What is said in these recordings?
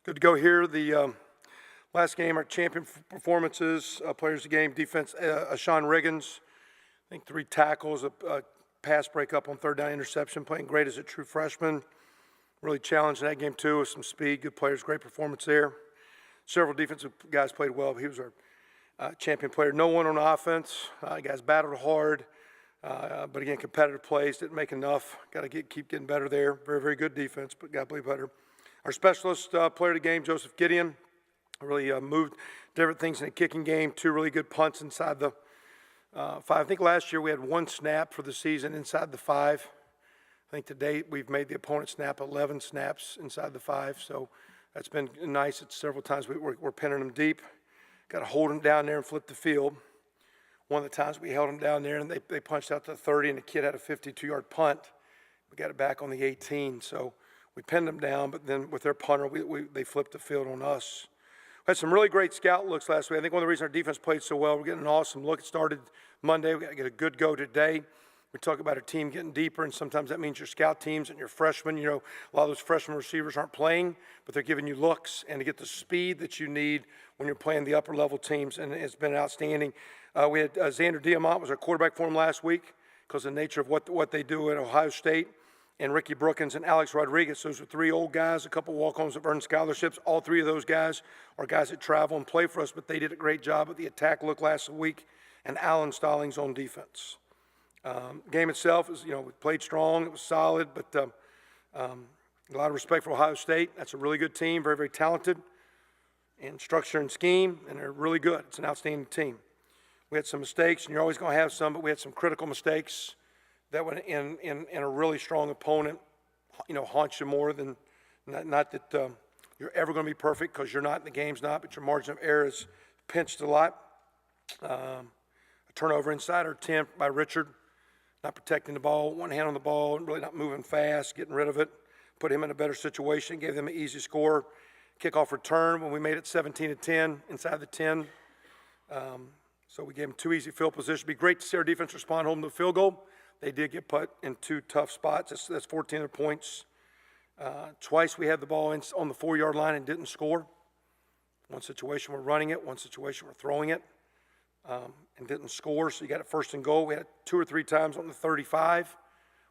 Good to go here. The last game, our champion performances, players of the game, defense, Sean Riggins, I think 3 tackles, a pass breakup on third down interception, playing great as a true freshman. Really challenged in that game too with some speed, good players, great performance there. Several defensive guys played well. He was our champion player. No one on offense. Guys battled hard, but again, competitive plays, didn't make enough. Got to keep getting better there. Very, very good defense, but got to play better. Our specialist player of the game, Joseph Gideon, really moved different things in the kicking game. 2 really good punts inside the 5. I think last year we had 1 snap for the season inside the 5. I think to date we've made the opponent snap 11 snaps inside the 5, so that's been nice. It's several times we're pinning them deep. Got to hold them down there and flip the field. One of the times we held them down there and they punched out to the 30 and the kid had a 52-yard punt. We got it back on the 18, so we pinned them down, but then with their punter, they flipped the field on us. We had some really great scout looks last week. I think one of the reasons our defense played so well, we're getting an awesome look. It started Monday. We got to get a good go today. We talk about our team getting deeper, and sometimes that means your scout teams and your freshmen. You know, a lot of those freshman receivers aren't playing, but they're giving you looks and to get the speed that you need when you're playing the upper-level teams, and it's been outstanding. We had Xander Diamont was our quarterback for him last week because of the nature of what they do at Ohio State. And Ricky Brookins and Alex Rodriguez. Those are 3 old guys, a couple walk-ons that earned scholarships. All 3 of those guys are guys that travel and play for us, but they did a great job at the attack look last week, and Alan Stallings on defense. Game itself is, we played strong. It was solid, but a lot of respect for Ohio State. That's a really good team, very, very talented in structure and scheme, and they're really good. It's an outstanding team. We had some mistakes, and you're always going to have some, but we had some critical mistakes that would, in a really strong opponent, haunt you more than, not that you're ever going to be perfect because you're not, and the game's not, but your margin of error is pinched a lot. A turnover inside our 10 by Richard, not protecting the ball, 1 hand on the ball, really not moving fast, getting rid of it, put him in a better situation, gave them an easy score. Kickoff return when we made it 17-10 inside the 10. So we gave them 2 easy field positions. It'd be great to see our defense respond home to the field goal. They did get put in 2 tough spots. That's 14 points. Twice we had the ball on the 4-yard line and didn't score. One situation we're running it, one situation we're throwing it, and didn't score. So you got it 1st and goal. We had it 2 or 3 times on the 35.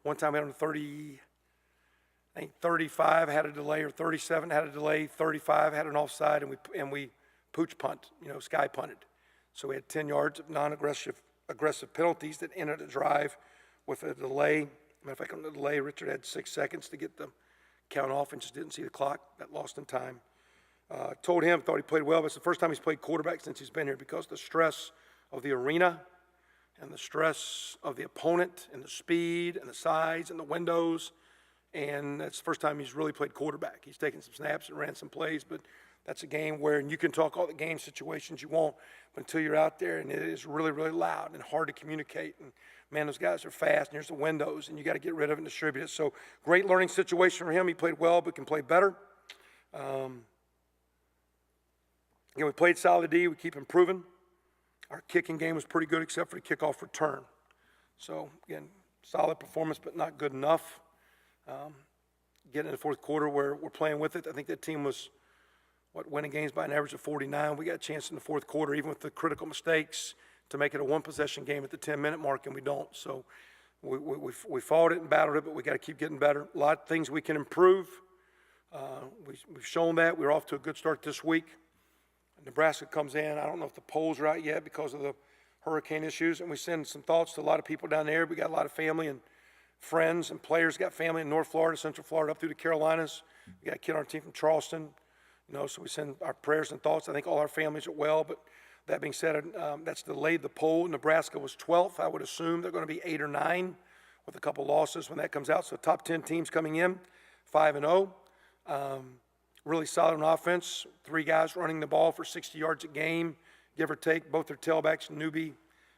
One time we had on the 35 had a delay, or 37 had a delay, 35 had an offside, and we pooch punt, sky punted. So we had 10 yards of non-aggressive penalties that ended a drive with a delay. Matter of fact, on the delay, Richard had 6 seconds to get the count off and just didn't see the clock. Got lost in time. Thought he played well, but it's the first time he's played quarterback since he's been here because the stress of the arena and the stress of the opponent and the speed and the sides and the windows, and that's the first time he's really played quarterback. He's taken some snaps and ran some plays, but that's a game where you can talk all the game situations you want, but until you're out there and it is really, really loud and hard to communicate. And man, those guys are fast, and here's the windows, and you got to get rid of it and distribute it. So great learning situation for him. He played well, but can play better. We played solid D. We keep improving. Our kicking game was pretty good except for the kickoff return. So, again, solid performance, but not good enough. Getting in the 4th quarter where we're playing with it. I think that team was, winning games by an average of 49. We got a chance in the 4th quarter, even with the critical mistakes, to make it a 1-possession game at the 10-minute mark, and we don't. So we fought it and battled it, but we got to keep getting better. A lot of things we can improve. We've shown that. We're off to a good start this week. Nebraska comes in. I don't know if the polls are out yet because of the hurricane issues, and we send some thoughts to a lot of people down there. We got a lot of family and friends and players. Got family in North Florida, Central Florida, up through the Carolinas. We got a kid on our team from Charleston. So we send our prayers and thoughts. I think all our families are well, but that being said, that's delayed the poll. Nebraska was 12th. I would assume they're going to be 8 or 9 with a couple losses when that comes out. So top 10 teams coming in, 5-0. Really solid on offense. 3 guys running the ball for 60 yards a game, give or take. Both their tailbacks, Newby,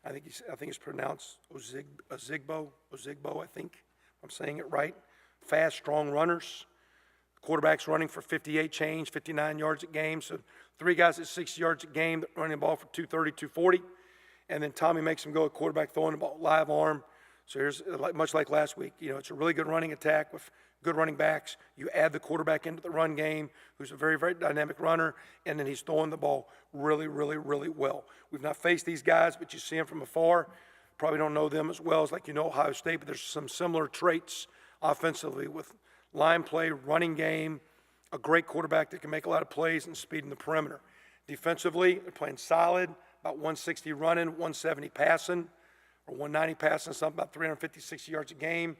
I think it's pronounced Ozigbo, I think, if I'm saying it right. Fast, strong runners. Quarterback's running for 58 change, 59 yards a game. So 3 guys at 60 yards a game running the ball for 230, 240. And then Tommy makes him go at quarterback throwing the ball, live arm. So here's, much like last week, it's a really good running attack with good running backs. You add the quarterback into the run game, who's a very, very dynamic runner, and then he's throwing the ball really, really, really well. We've not faced these guys, but you see them from afar. Probably don't know them as well as like Ohio State, but there's some similar traits offensively with line play, running game, a great quarterback that can make a lot of plays, and speed in the perimeter. Defensively, they're playing solid, about 160 running, 170 passing, or 190 passing, something about 350, 60 yards a game.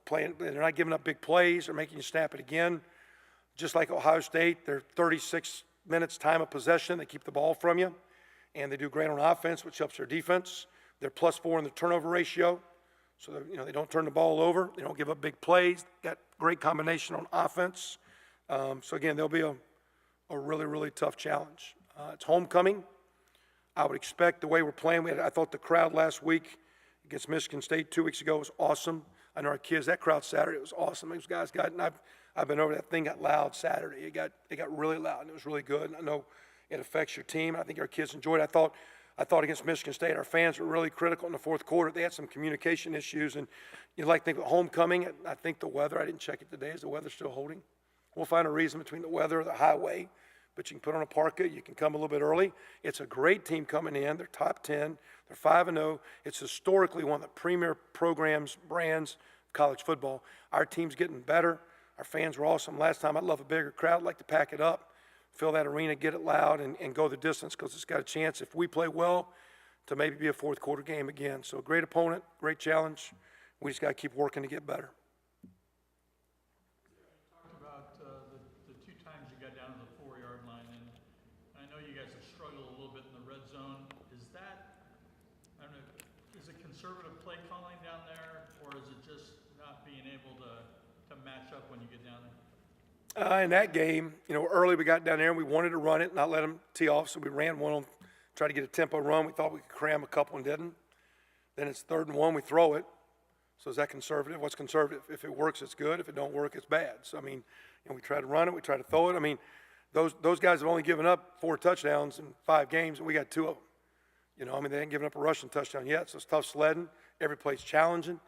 Playing, they're not giving up big plays or making you snap it again. Just like Ohio State, they're 36 minutes time of possession. They keep the ball from you, and they do great on offense, which helps their defense. They're +4 in the turnover ratio, so they don't turn the ball over. They don't give up big plays. Got great combination on offense. So again, they'll be a really, really tough challenge. It's homecoming. I would expect the way we're playing. I thought the crowd last week against Michigan State 2 weeks ago was awesome. I know our kids, that crowd Saturday was awesome. Those guys and I've been over, that thing got loud Saturday. It got really loud, and it was really good. And I know it affects your team. I think our kids enjoyed it. I thought against Michigan State, our fans were really critical in the fourth quarter. They had some communication issues, and you'd like to think of homecoming. I think the weather, I didn't check it today. Is the weather still holding? We'll find a reason between the weather or the highway, but you can put on a parka. You can come a little bit early. It's a great team coming in. They're top 10. They're 5-0. It's historically one of the premier programs, brands of college football. Our team's getting better. Our fans were awesome last time. I'd love a bigger crowd. I'd like to pack it up, fill that arena, get it loud, and go the distance, because it's got a chance, if we play well, to maybe be a fourth quarter game again. So a great opponent, great challenge. We just got to keep working to get better. The two times you got down to the 4-yard line, and I know you guys have struggled a little bit in the red zone. Is that, I don't know, is it conservative play calling down there, or is it just not being able to match up when you get down there? In that game, early we got down there and we wanted to run it, not let them tee off, so we ran one on, tried to get a tempo run. We thought we could cram a couple and didn't. Then it's 3rd and 1, we throw it. So is that conservative? What's conservative? If it works, it's good. If it don't work, it's bad. So, we try to run it, we try to throw it. Those guys have only given up 4 touchdowns in 5 games, and we got 2 of them. They ain't given up a rushing touchdown yet, so it's tough sledding. Every play's challenging.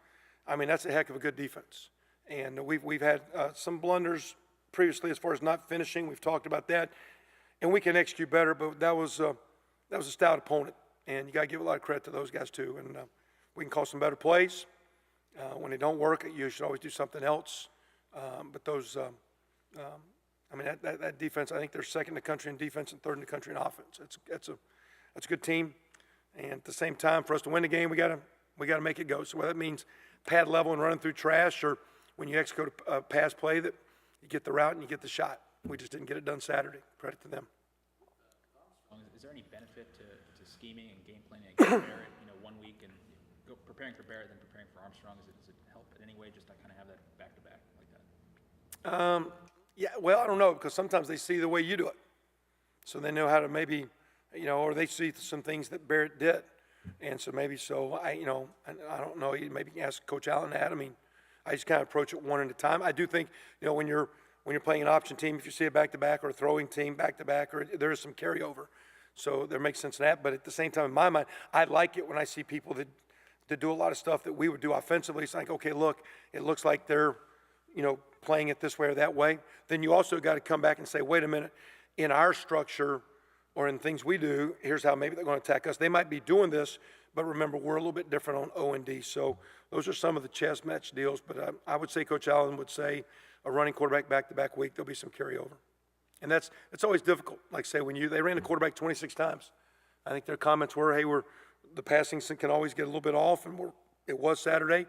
That's a heck of a good defense. And we've had some blunders previously as far as not finishing. We've talked about that, and we can execute better, but that was a stout opponent, and you got to give a lot of credit to those guys too. And we can call some better plays. When they don't work, you should always do something else. But those, that defense, I think they're 2nd in the country in defense and 3rd in the country in offense. That's a good team. And at the same time, for us to win the game, we got to make it go. So whether that means pad level and running through trash, or when you execute a pass play that you get the route and you get the shot. We just didn't get it done Saturday. Credit to them. Is there any benefit to scheming and game planning against Barrett? 1 week and preparing for Barrett, then preparing for Armstrong. Does it help in any way just to kind of have that back-to-back like that? Yeah, well, I don't know, because sometimes they see the way you do it. So they know how to maybe, or they see some things that Barrett did. And so maybe I don't know, maybe you can ask Coach Allen that. I just kind of approach it one at a time. I do think, when you're playing an option team, if you see a back-to-back or a throwing team back-to-back, or there is some carryover. So there makes sense in that. But at the same time, in my mind, I like it when I see people that do a lot of stuff that we would do offensively. It's like, okay, look, it looks like they're, playing it this way or that way. Then you also got to come back and say, wait a minute, in our structure or in things we do, here's how maybe they're going to attack us. They might be doing this, but remember, we're a little bit different on O and D. So those are some of the chess match deals. But I would say Coach Allen would say a running quarterback back-to-back week, there'll be some carryover. And it's always difficult. Like say they ran the quarterback 26 times. I think their comments were, hey, the passing can always get a little bit off, and it was Saturday,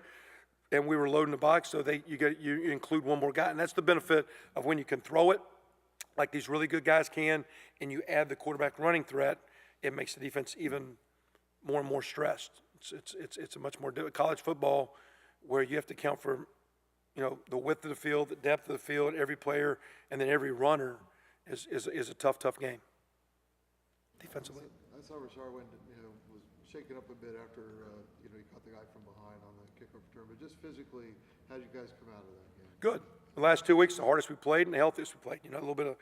and we were loading the box, so you include one more guy, and that's the benefit of when you can throw it, like these really good guys can, and you add the quarterback running threat. It makes the defense even more and more stressed. It's a much more college football where you have to account for, the width of the field, the depth of the field, every player, and then every runner is a tough game defensively. I saw Rashard was shaken up a bit after he caught the guy from behind on the kickoff return. But just physically, how did you guys come out of that game? Good. The last 2 weeks, the hardest we played and the healthiest we played. A little bit of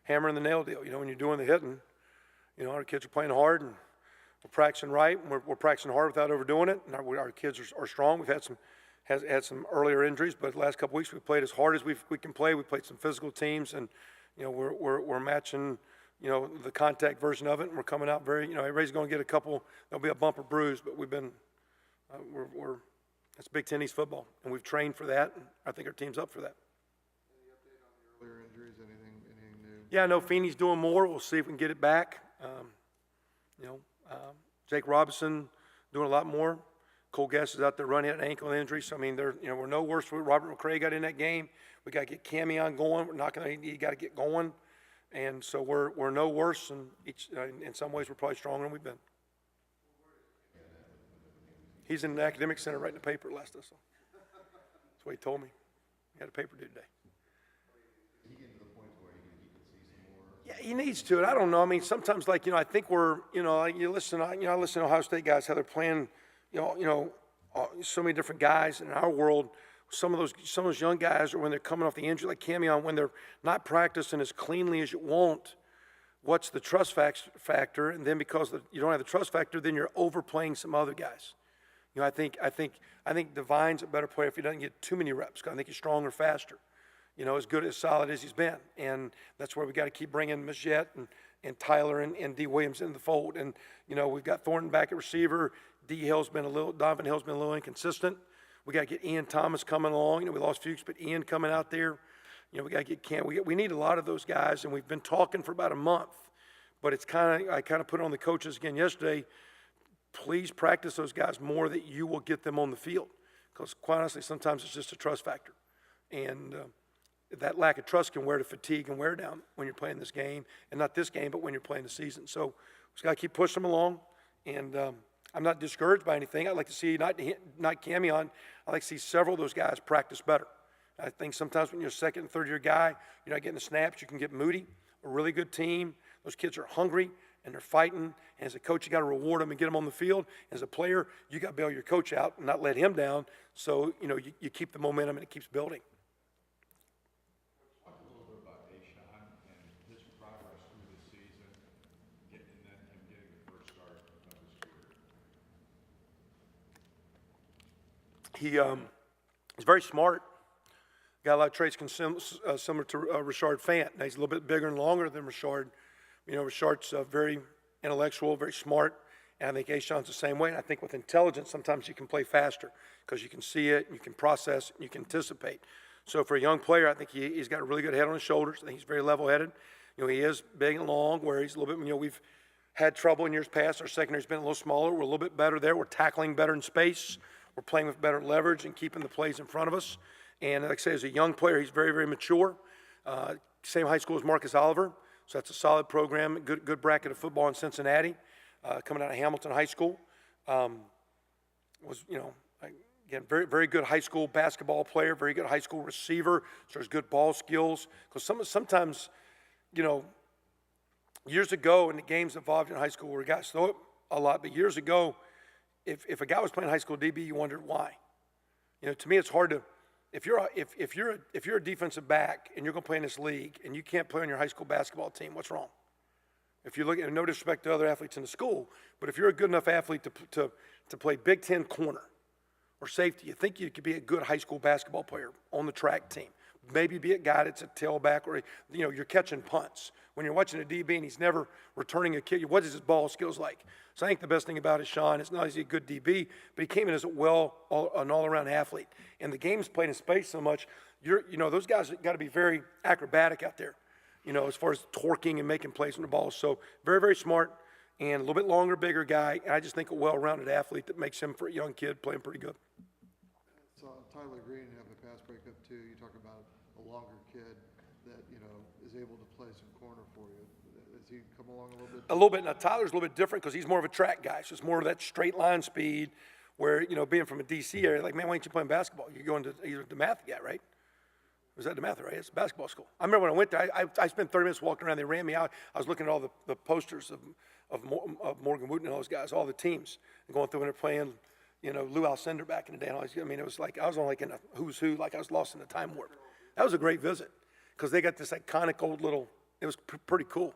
hammer and the nail deal. When you're doing the hitting, our kids are playing hard, and we're practicing right, and we're practicing hard without overdoing it, and our kids are strong. We've had some earlier injuries, but the last couple weeks we played as hard as we can play. We played some physical teams, and we're matching the contact version of it, and we're coming out very everybody's going to get a couple. There'll be a bump or bruise, but we've been it's Big Ten East football, and we've trained for that. And I think our team's up for that. Any update on the earlier injuries? Anything new? Yeah, I know Feeney's doing more. We'll see if we can get it back. Jake Robinson doing a lot more. Cole Guest is out there running an ankle injury. So, I mean, we're no worse. Robert McCray got in that game. We got to get Camion going. You got to get going. And so we're no worse. And in some ways, we're probably stronger than we've been. He's in the academic center writing the paper last I saw. That's what he told me. He had a paper due today. Yeah, he needs to. And I don't know. I mean, sometimes, I think we're, I listen to Ohio State guys, how they're playing, so many different guys in our world. Some of those young guys, or when they're coming off the injury, like Camion, when they're not practicing as cleanly as you want, what's the trust factor? And then because you don't have the trust factor, then you're overplaying some other guys. I think Divine's a better player if he doesn't get too many reps. I think he's stronger, faster. As good, as solid as he's been. And that's where we got to keep bringing Majette and Tyler and D. Williams into the fold. And, we've got Thornton back at receiver. Donovan Hill's been a little inconsistent. We got to get Ian Thomas coming along. We lost Fuchs, but Ian coming out there. We got to get Cam. We need a lot of those guys, and we've been talking for about a month. But I kind of put it on the coaches again yesterday. Please practice those guys more that you will get them on the field. Because quite honestly, sometimes it's just a trust factor. And that lack of trust can wear to fatigue and wear down when you're playing this game. And not this game, but when you're playing the season. So we just got to keep pushing them along. And I'm not discouraged by anything. I'd like to see, not Camion, I'd like to see several of those guys practice better. I think sometimes when you're a second and third year guy, you're not getting the snaps, you can get moody. A really good team, those kids are hungry and they're fighting. And as a coach, you got to reward them and get them on the field. As a player, you got to bail your coach out and not let him down. So, you keep the momentum and it keeps building. Talk a little bit about Ashawn and his progress through the season, and then him getting the first start of his career. He's very smart. Got a lot of traits similar to Richard Fant. Now, he's a little bit bigger and longer than Richard. Richard's very intellectual, very smart, and I think Ashawn's the same way. And I think with intelligence, sometimes you can play faster because you can see it, you can process it, you can anticipate. So for a young player, I think he's got a really good head on his shoulders. I think he's very level-headed. He is big and long, where he's a little bit, we've had trouble in years past. Our secondary's been a little smaller. We're a little bit better there. We're tackling better in space. We're playing with better leverage and keeping the plays in front of us. And like I say, as a young player, he's very, very mature. Same high school as Marcus Oliver. So that's a solid program, good bracket of football in Cincinnati, coming out of Hamilton High School. Again, very, very good high school basketball player, very good high school receiver, so there's good ball skills. Because sometimes, years ago in the games involved in high school where guys throw it a lot, but years ago, if a guy was playing high school DB, you wondered why. To me, it's hard to. If you're a defensive back and you're going to play in this league and you can't play on your high school basketball team, what's wrong? If you look at, no disrespect to other athletes in the school, but if you're a good enough athlete to play Big Ten corner or safety, you think you could be a good high school basketball player on the track team. Maybe be a guy that's a tailback or, you're catching punts. When you're watching a DB and he's never returning a kick, what is his ball skills like? So I think the best thing about Ashawn is not only is he a good DB, but he came in as an all-around athlete. And the game's played in space so much, those guys got to be very acrobatic out there, as far as torquing and making plays on the ball. So very, very smart and a little bit longer, bigger guy. And I just think a well-rounded athlete that makes him, for a young kid, playing pretty good. So Tyler Green having a pass breakup too. You talk about a longer kid that, is able to play some corner for you. Has he come along a little bit? A little bit. Now, Tyler's a little bit different because he's more of a track guy. So it's more of that straight line speed where, being from a D.C. area, like, man, why ain't you playing basketball? You're going to either DeMatha guy, right? Was that DeMatha, right? It's a basketball school. I remember when I went there, I spent 30 minutes walking around. They ran me out. I was looking at all the posters of Morgan Wooten and those guys, all the teams, and going through when they're playing, Lou Alcindor back in the day. And it was like I was on like in a who's who, like I was lost in a time warp. That was a great visit because they got this iconic old little, it was pretty cool.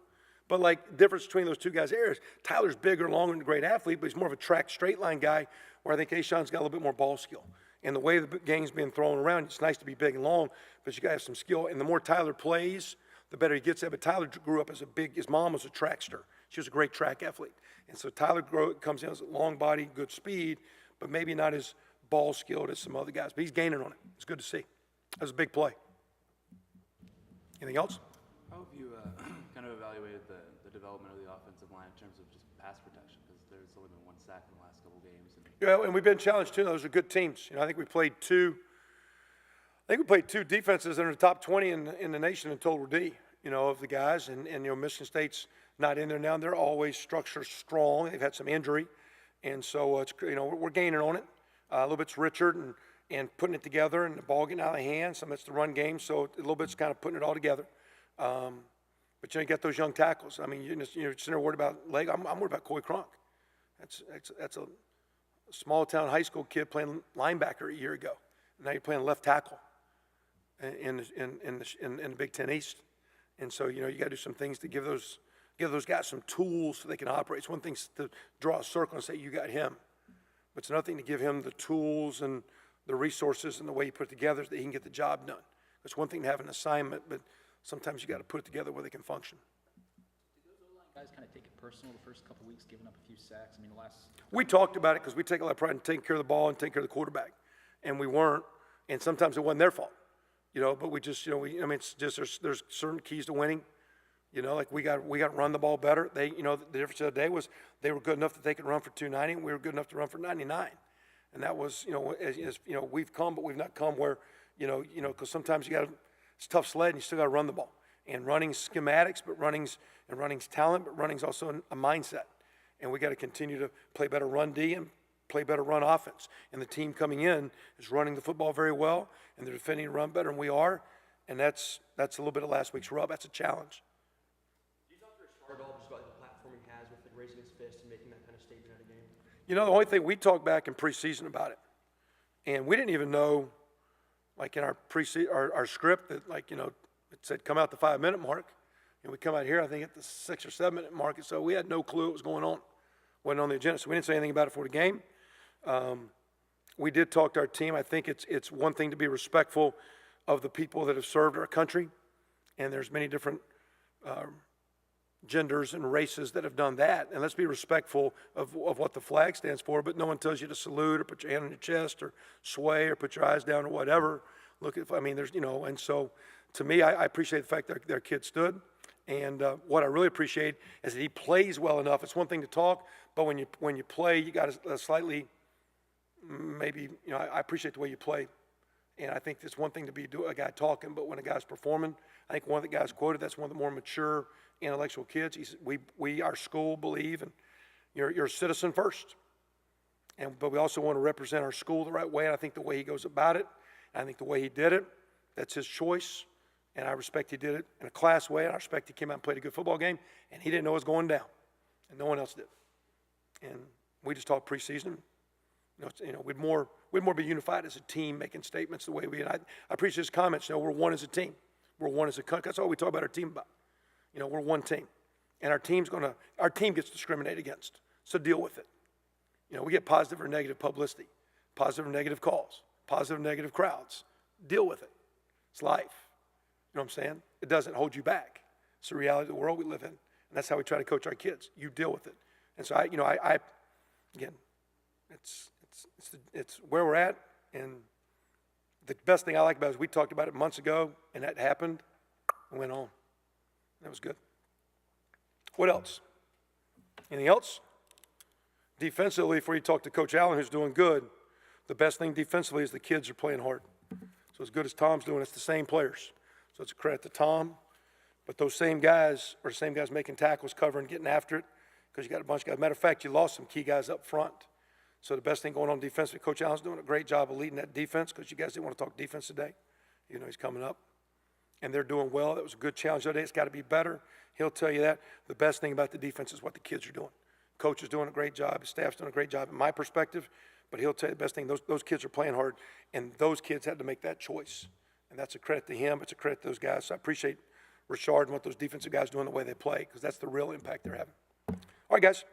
But like, difference between those two guys' areas, Tyler's bigger, longer, and a great athlete, but he's more of a track straight line guy, where I think Ashawn's got a little bit more ball skill. And the way the game's been thrown around, it's nice to be big and long, but you got to have some skill. And the more Tyler plays, the better he gets at. But Tyler grew up as his mom was a trackster. She was a great track athlete. And so Tyler comes in as a long body, good speed, but maybe not as ball skilled as some other guys. But he's gaining on it. It's good to see. That was a big play. Anything else? How have you kind of evaluated the development of the offensive line in terms of just pass protection? Because there's only been 1 sack in the last couple games. Yeah, and we've been challenged too. Those are good teams. I think we played two defenses that are in the top 20 in the nation in total D, of the guys. And Michigan State's not in there now. They're always structure strong. They've had some injury. And so, we're gaining on it. A little bit's Richard and putting it together and the ball getting out of hand. Some of it's the run game. So a little bit's kind of putting it all together. But you get those young tackles. I mean, you're sitting there worried about leg. I'm worried about Coy Cronk. That's a small town high school kid playing linebacker a year ago. Now you're playing left tackle in the Big Ten East. And so, you got to do some things to give those guys some tools so they can operate. It's one thing to draw a circle and say, you got him. But it's another thing to give him the tools and the resources and the way you put it together so that he can get the job done. It's one thing to have an assignment, but sometimes you got to put it together where they can function. Do those O-line guys kind of take it personal the first couple weeks, giving up a few sacks? I mean, We talked about it because we take a lot of pride in taking care of the ball and taking care of the quarterback. And we weren't. And sometimes it wasn't their fault. But we just, it's just there's certain keys to winning. Like we got to run the ball better. They, the difference of the day was they were good enough that they could run for 290, and we were good enough to run for 99. And that was, we've come, but we've not come where, because sometimes it's tough sled and you still got to run the ball. And running's schematics, but running's talent, but running's also a mindset. And we got to continue to play better run D and play better run offense. And the team coming in is running the football very well, and they're defending the run better than we are. And that's a little bit of last week's rub. That's a challenge. Do you talk to Richard at all just about the platform he has with raising his fist and making that kind of statement at a game? The only thing we talked back in preseason about it, and we didn't even know, like in our our script that it said come out the 5-minute mark, and we come out here I think at the 6 or 7 minute mark, and so we had no clue what was going on. Wasn't on the agenda, so we didn't say anything about it before the game. We did talk to our team. I think it's one thing to be respectful of the people that have served our country, and there's many different genders and races that have done that, and let's be respectful of what the flag stands for, but no one tells you to salute or put your hand on your chest or sway or put your eyes down or whatever. There's, and so to me, I appreciate the fact that their kid stood, and what I really appreciate is that he plays well enough. It's one thing to talk, but when you play, you got to slightly, maybe, I appreciate the way you play, and I think it's one thing to be a guy talking, but when a guy's performing, I think one of the guys quoted, that's one of the more mature intellectual kids. He said, we our school believe, and you're a citizen first, but we also want to represent our school the right way, and I think the way he goes about it, I think the way he did it, that's his choice, and I respect he did it in a class way, and I respect he came out and played a good football game, and he didn't know it was going down, and no one else did. And we just talked preseason. We'd more be unified as a team, making statements the way we. And I appreciate his comments. We're one as a team. We're one as a country. That's all we talk about our team about. We're one team, and our team gets discriminated against. So deal with it. We get positive or negative publicity, positive or negative calls, positive or negative crowds. Deal with it. It's life. You know what I'm saying? It doesn't hold you back. It's the reality of the world we live in, and that's how we try to coach our kids. You deal with it. And so again, it's where we're at, and the best thing I like about it is we talked about it months ago, and that happened and went on. That was good. What else? Anything else? Defensively, before you talk to Coach Allen, who's doing good, the best thing defensively is the kids are playing hard. So as good as Tom's doing, it's the same players. So it's a credit to Tom, but those same guys are the same guys making tackles, covering, getting after it, because you got a bunch of guys. Matter of fact, you lost some key guys up front. So the best thing going on defensively, Coach Allen's doing a great job of leading that defense, because you guys didn't want to talk defense today. He's coming up. And they're doing well. That was a good challenge today. It's got to be better. He'll tell you that. The best thing about the defense is what the kids are doing. Coach is doing a great job. His staff's doing a great job in my perspective. But he'll tell you the best thing, those kids are playing hard, and those kids had to make that choice. And that's a credit to him. It's a credit to those guys. So I appreciate Richard and what those defensive guys do and the way they play, because that's the real impact they're having. All right, guys.